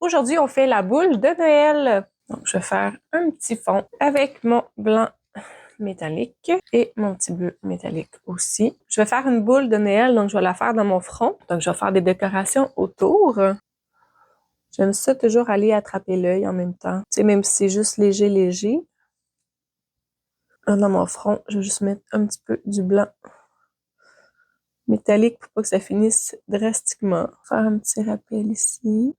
Aujourd'hui, on fait la boule de Noël. Donc, je vais faire un petit fond avec mon blanc métallique et mon petit bleu métallique aussi. Je vais faire une boule de Noël, donc je vais la faire dans mon front. Donc, je vais faire des décorations autour. J'aime ça toujours aller attraper l'œil en même temps. Tu sais, même si c'est juste léger. Là, dans mon front, je vais juste mettre un petit peu du blanc métallique pour pas que ça finisse drastiquement. Faire un petit rappel ici.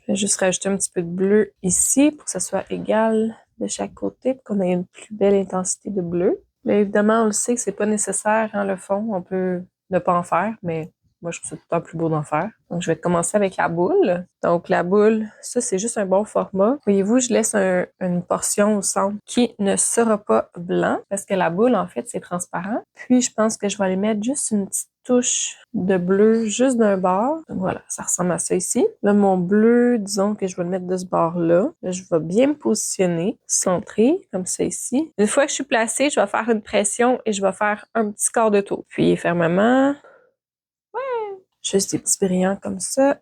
Je vais juste rajouter un petit peu de bleu ici pour que ça soit égal de chaque côté, pour qu'on ait une plus belle intensité de bleu. Mais évidemment, on le sait que c'est pas nécessaire, hein, le fond. On peut ne pas en faire, mais moi, je trouve ça tout le temps plus beau d'en faire. Donc, je vais commencer avec la boule. Donc, la boule, ça, c'est juste un bon format. Voyez-vous, je laisse une portion au centre qui ne sera pas blanc parce que la boule, en fait, c'est transparent. Puis, je pense que je vais aller mettre juste une petite touche de bleu juste d'un bord. Donc, voilà, ça ressemble à ça ici. Là, mon bleu, disons que je vais le mettre de ce bord-là. Là, je vais bien me positionner, centrer, comme ça ici. Une fois que je suis placée, je vais faire une pression et je vais faire un petit quart de tour. Puis, fermement. Juste des petits brillants comme ça.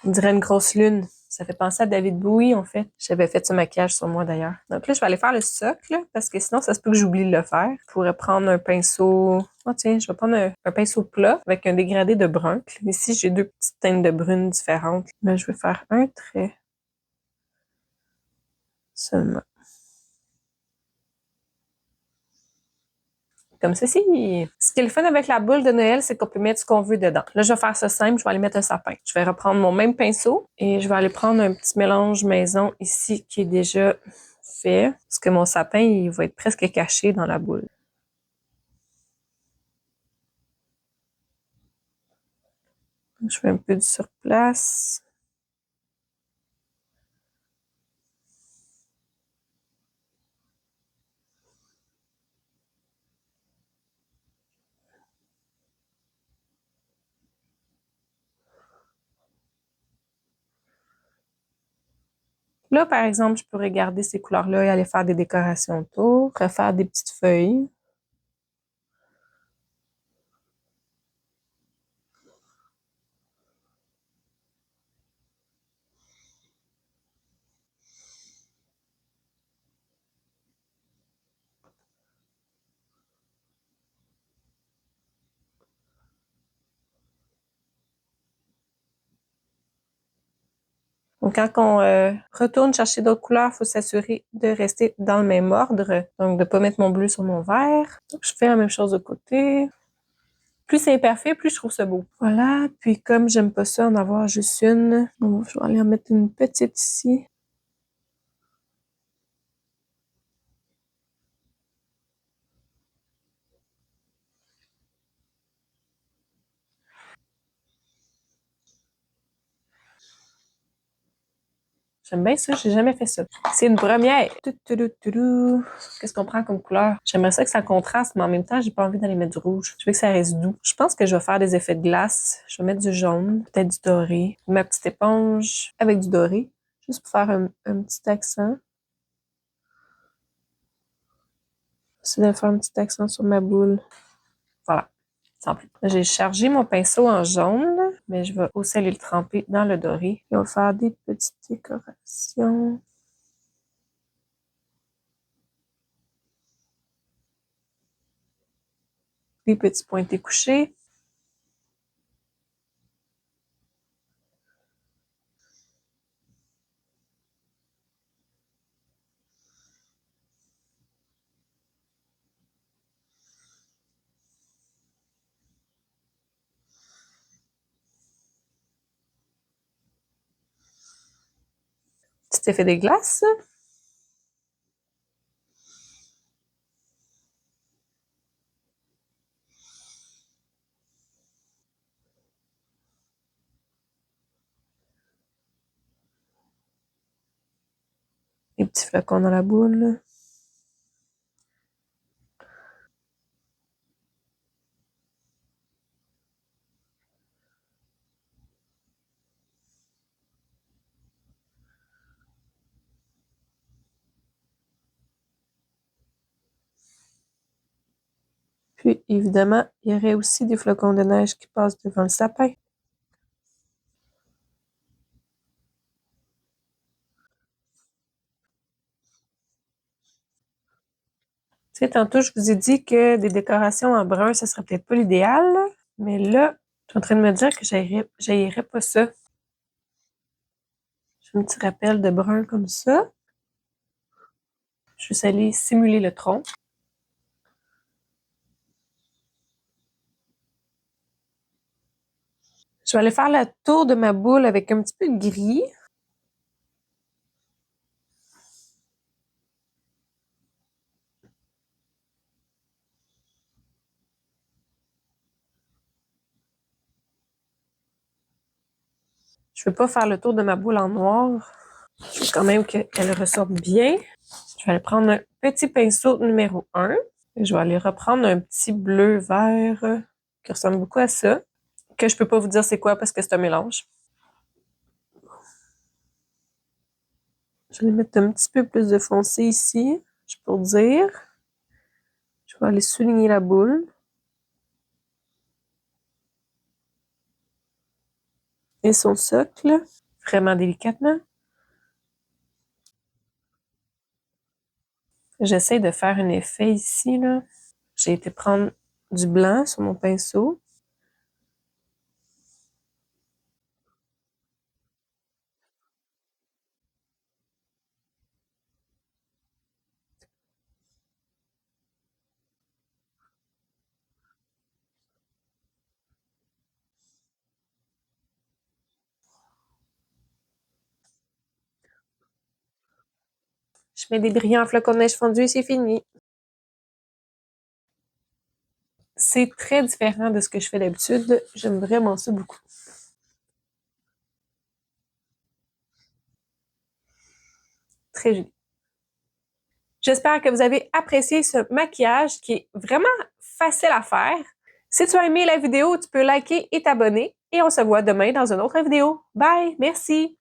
On dirait une grosse lune. Ça fait penser à David Bowie, en fait. J'avais fait ce maquillage sur moi, d'ailleurs. Donc là, je vais aller faire le socle, parce que sinon, ça se peut que j'oublie de le faire. Je pourrais prendre un pinceau... Oh tiens, je vais prendre un pinceau plat avec un dégradé de brun. Ici, j'ai deux petites teintes de brune différentes. Là, je vais faire un trait. Seulement. Comme ceci. Ce qui est le fun avec la boule de Noël, c'est qu'on peut mettre ce qu'on veut dedans. Là, je vais faire ça simple, je vais aller mettre un sapin. Je vais reprendre mon même pinceau et je vais aller prendre un petit mélange maison ici qui est déjà fait. Parce que mon sapin, il va être presque caché dans la boule. Je fais un peu du surplace. Là, par exemple, je pourrais garder ces couleurs-là et aller faire des décorations autour, refaire des petites feuilles. Donc, quand on retourne chercher d'autres couleurs, il faut s'assurer de rester dans le même ordre. Donc, de ne pas mettre mon bleu sur mon vert. Donc, je fais la même chose de côté. Plus c'est imparfait, plus je trouve ça beau. Voilà. Puis, comme j'aime pas ça en avoir juste une, je vais aller en mettre une petite ici. J'aime bien ça, j'ai jamais fait ça. C'est une première. Qu'est-ce qu'on prend comme couleur? J'aimerais ça que ça contraste, mais en même temps, j'ai pas envie d'aller mettre du rouge. Je veux que ça reste doux. Je pense que je vais faire des effets de glace. Je vais mettre du jaune, peut-être du doré. Ma petite éponge avec du doré, juste pour faire un petit accent. J'essaie de faire un petit accent sur ma boule. Voilà. Sans plus. J'ai chargé mon pinceau en jaune, mais je vais aussi aller le tremper dans le doré. Et on va faire des petites décorations. Des petits pointés couchés. Petit effet des glaces. Les petits flacons dans la boule. Puis, évidemment, il y aurait aussi des flocons de neige qui passent devant le sapin. Tu sais, tantôt, je vous ai dit que des décorations en brun, ça serait peut-être pas l'idéal, là. Mais là, je suis en train de me dire que j'haïrais pas ça. J'ai un petit rappel de brun comme ça. Je vais aller simuler le tronc. Je vais aller faire le tour de ma boule avec un petit peu de gris. Je ne veux pas faire le tour de ma boule en noir. Je veux quand même qu'elle ressorte bien. Je vais aller prendre un petit pinceau numéro 1. Et je vais aller reprendre un petit bleu vert qui ressemble beaucoup à ça. Que je peux pas vous dire c'est quoi parce que c'est un mélange. Je vais mettre un petit peu plus de foncé ici, je peux dire. Je vais aller souligner la boule. Et son socle, vraiment délicatement. J'essaie de faire un effet ici, là. J'ai été prendre du blanc sur mon pinceau. Je mets des brillants flocons de neige fondus et c'est fini. C'est très différent de ce que je fais d'habitude. J'aime vraiment ça beaucoup. Très joli. J'espère que vous avez apprécié ce maquillage qui est vraiment facile à faire. Si tu as aimé la vidéo, tu peux liker et t'abonner. Et on se voit demain dans une autre vidéo. Bye! Merci!